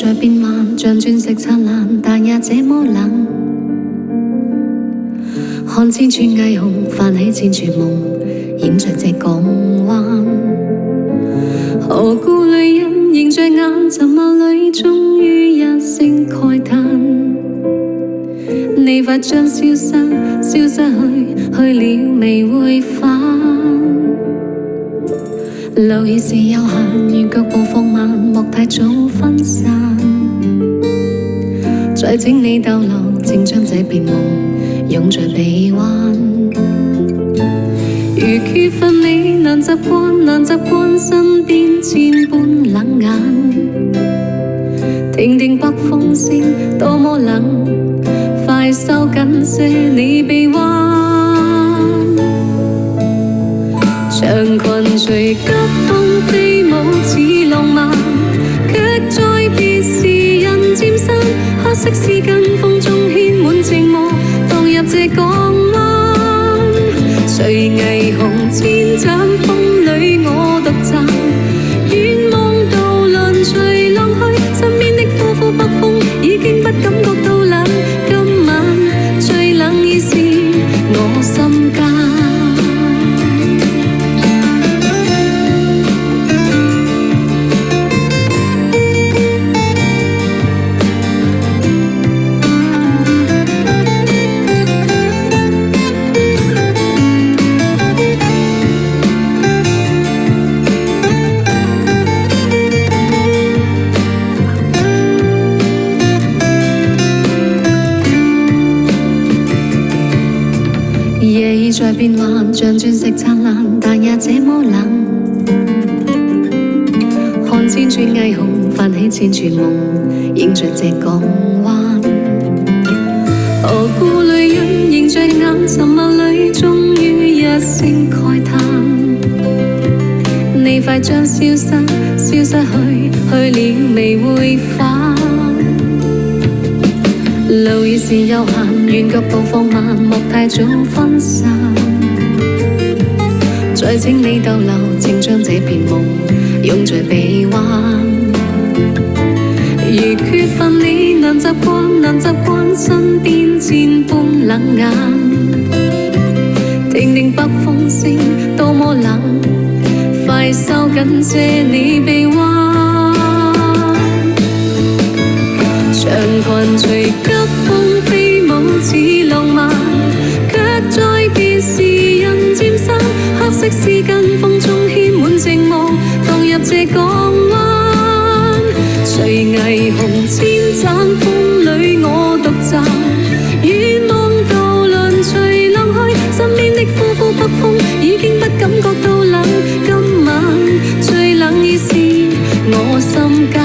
在變幻，像鑽石燦爛，但也這麼冷。看千串霓虹，泛起千串夢，映着這港灣。何故淚印凝着眼，沉默裏終於一聲慨嘆。你快將消失去，去了未會返。路已是有限，願腳步放慢，莫太早分散。再請你逗留，請將這片夢擁在臂彎。如缺乏你，難習慣身邊千般冷眼。聽聽北風聲，多麼冷，快收緊些你臂彎。長裙隨急風飛舞似浪漫，卻在別時人漸散。黑色絲巾風中牽滿寂寞，蕩入這港灣。隨霓虹千盞風裏我獨站，遠望渡輪隨浪去，身邊的呼呼北風已經不感覺到冷。今晚最冷已是我心間。夜已在變幻，像鑽石燦爛，但也這麼冷。看千串霓虹，泛起千串夢，映着這港灣。何故淚印凝着眼，沉默裏終於一聲慨嘆。你快將消失去，去了未會返。路已是有限，願腳步放慢，莫太早分散。再請你逗留，請將這片夢擁在臂彎。如缺乏你，難習慣身邊千般冷眼。聽聽北風聲，多麼冷，快收緊些你臂彎。長裙隨急風飛舞似浪漫，卻在別時人漸散。黑色絲巾風中牽滿寂寞，蕩入這港灣。隨霓虹千盞風裏我獨站，遠望渡輪隨浪去，身邊的呼呼北風已經不感覺到冷。今晚最冷已是我心間。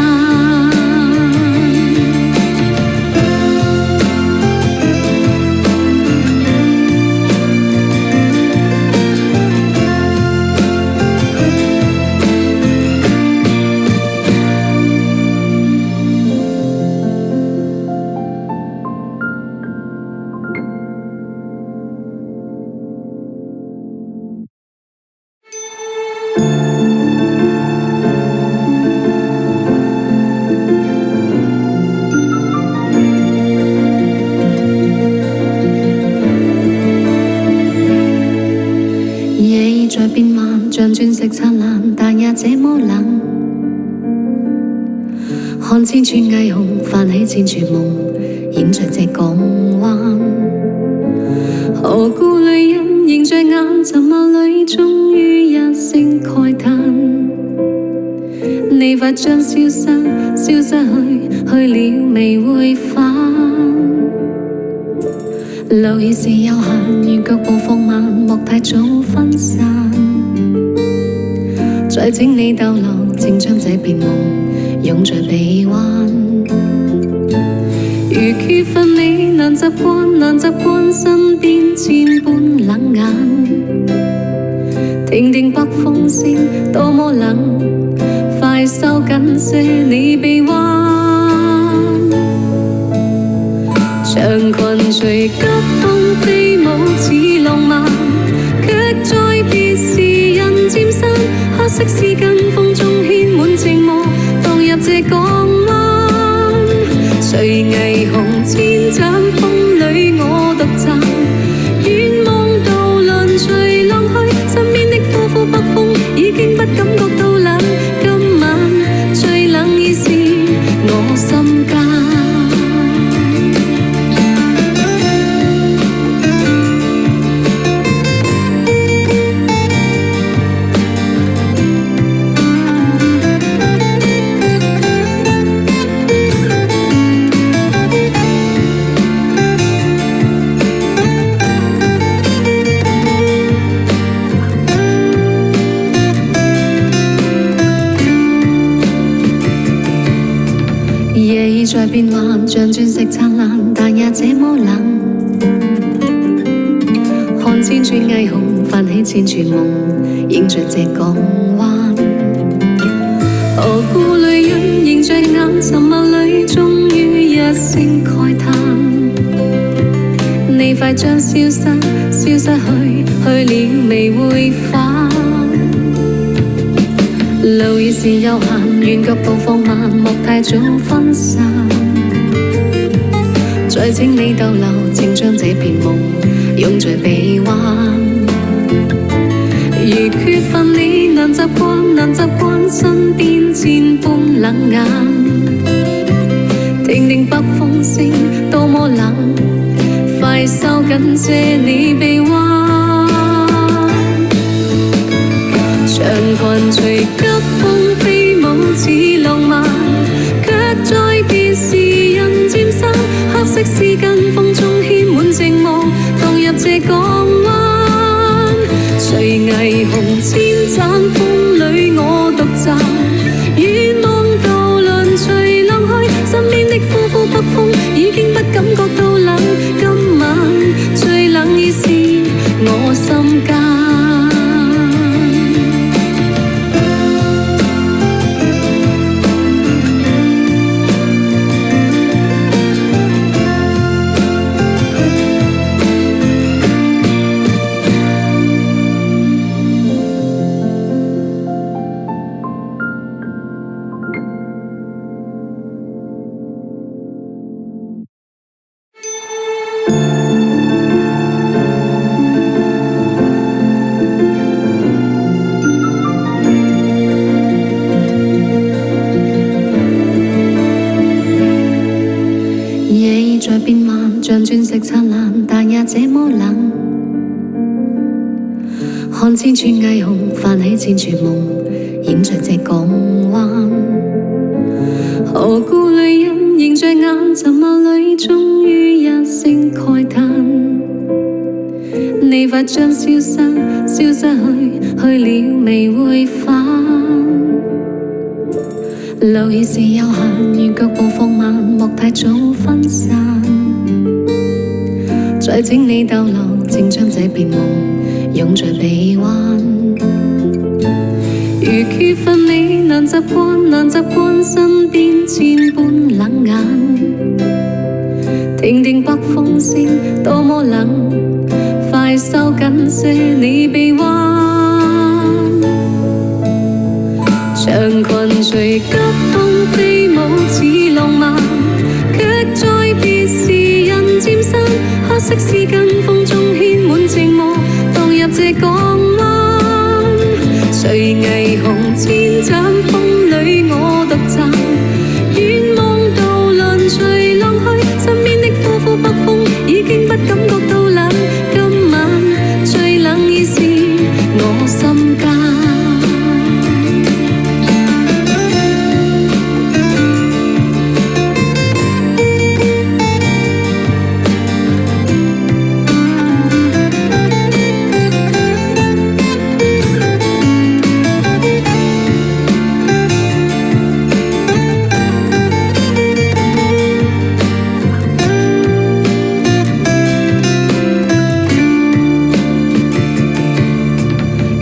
在變幻，像鑽石燦爛，但也這麼冷。看千串霓虹，泛起千串夢，映着這港灣。何故淚印凝着眼，沉默裏終於一聲慨嘆。你快將消失去，去了未會返。路已是有限，願腳步放慢，莫太早分散。再請你逗留，請將這片夢擁在臂彎。如缺乏你，難習慣身邊千般冷眼。聽聽北風聲，多麼冷，快收緊些你臂彎。長裙隨急風飛舞似浪漫，卻在別時人漸散。黑色絲巾風中牽滿寂寞，蕩入這港灣。隨霓虹千盞風裏我獨站，遠望渡輪隨浪去，身邊的呼呼北風已經不感覺到冷。今晚最冷已是我心間。夜已在變幻，像鑽石燦爛，但也這麼冷。看千串霓虹，泛起千串夢，映着這港灣。何故淚印凝着眼，沉默裏終於一聲慨嘆。你快將消失，消失去，去了未會返。路已是有限，願腳步放慢，莫太早分散。再請你逗留，請將這片夢擁在臂彎。如缺乏你，難習慣，難習慣身邊千般冷眼。聽聽北風聲，多麼冷，快收緊這你臂彎。長裙隨急風飛舞似浪漫，卻在別時人漸散。黑色絲巾風中牽滿靜霧，蕩入這港灣。隨霓虹千盞風裏我獨站，遠望渡輪隨浪去，身邊的呼呼北風已經不感覺到冷。今晚最冷已是我心間。在變幻，像鑽石燦爛，但也這麼冷。看千串霓虹，泛起千串夢，映着這港灣。何故淚印凝着眼，沉默裏終於一聲慨嘆。你快將消失，消失去，去了未會返。路已是有限，願腳步放慢，莫太早分散。再請你逗留，請將這片夢擁在臂彎。如缺乏你，難習慣，難習慣身邊千般冷眼。聽聽北風聲，多麼冷，快收緊些你臂彎。長裙隨急風飛舞似浪漫，卻在別時人漸散。黑色絲巾風中牽滿靜霧，蕩入這港灣。隨霓虹千盞風裏我獨站，遠望渡輪隨浪去，身邊的呼呼北風已經不感覺到冷。今晚最冷已是我心間。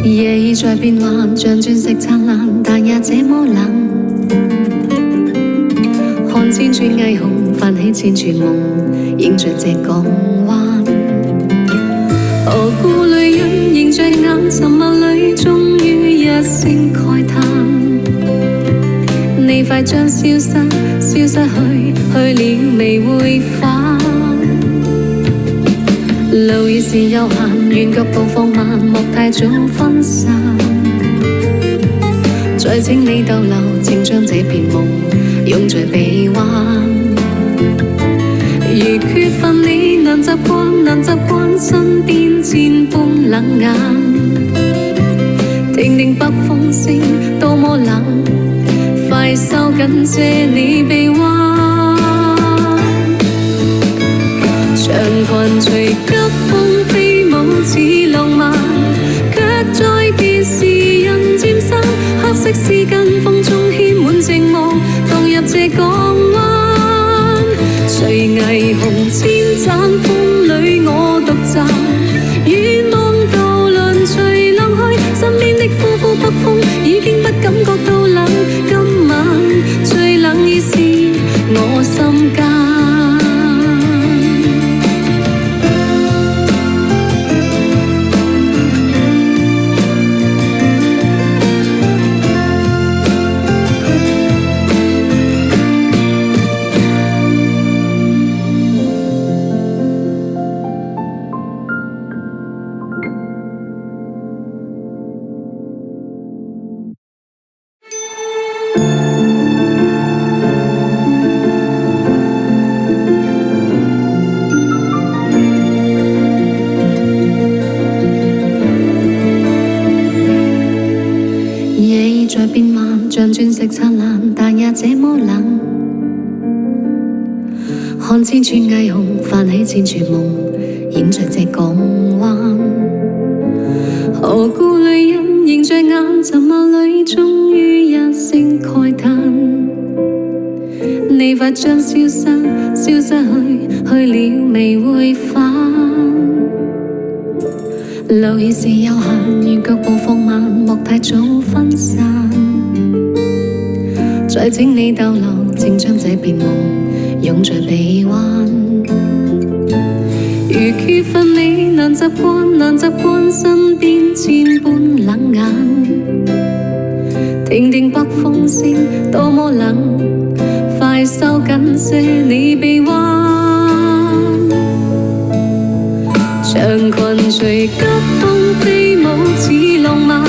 夜已在變幻，像鑽石燦爛，但也這麼冷。看千串霓虹，泛起千串夢，映着這港灣。何故淚印凝着眼，沉默裏終於一聲慨嘆。你快將消失，消失去，去了未會返。路已是有限，願腳步放慢，莫太早分散。再請你逗留，請將這片夢擁在臂彎。如缺乏你，難習慣身邊千般冷眼。聽聽北風聲，多麼冷，快收緊這你臂彎。長裙隨急風飛舞似浪漫，卻在別時人漸散。黑色絲巾風中牽滿寂寞，蕩入這港灣。隨霓虹千盞風裏我獨站，遠望渡輪隨浪去，身邊的呼呼北風已經不感覺到冷。今晚最冷已是我心間。在變慢，像鑽石燦爛，但也這麼冷。看千串霓虹，泛起千串夢，映着這港灣。何故淚印凝着眼，沉默裏終於一聲慨嘆。你快將消失，消失去，去了未會返。路已是有限，願腳步放慢，莫太早分散。再請你逗留，請將這片夢擁在臂彎。如缺乏你，難習慣身邊千般冷眼。聽聽北風聲，多麼冷，快收緊些你臂彎。長裙隨急風飛舞似浪漫，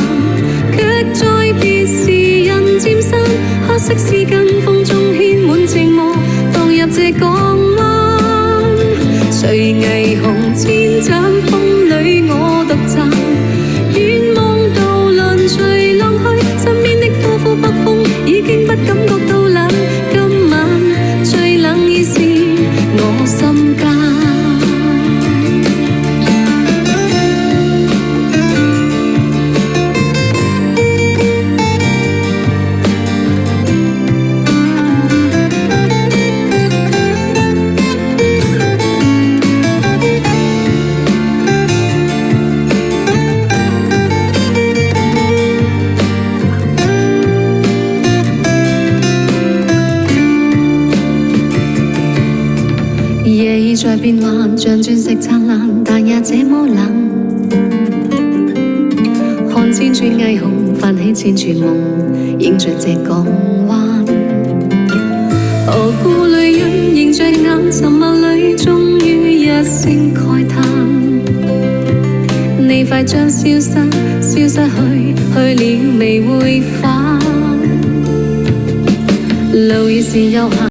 卻在別時人漸散。黑色絲巾風中牽滿寂寞，蕩入這港灣。隨霓虹千盞風裏我獨站，遠望渡輪隨浪去，身邊的呼呼北風已經不感覺到冷。今晚最冷已是我心間。夜已在變幻，像鑽石燦爛，但也這麼冷。看千串霓虹，泛起千串夢，映着這港灣。何故淚印凝着眼，沉默裏終於一聲慨嘆。你快將消失，消失去，去了未會返。路已是有限。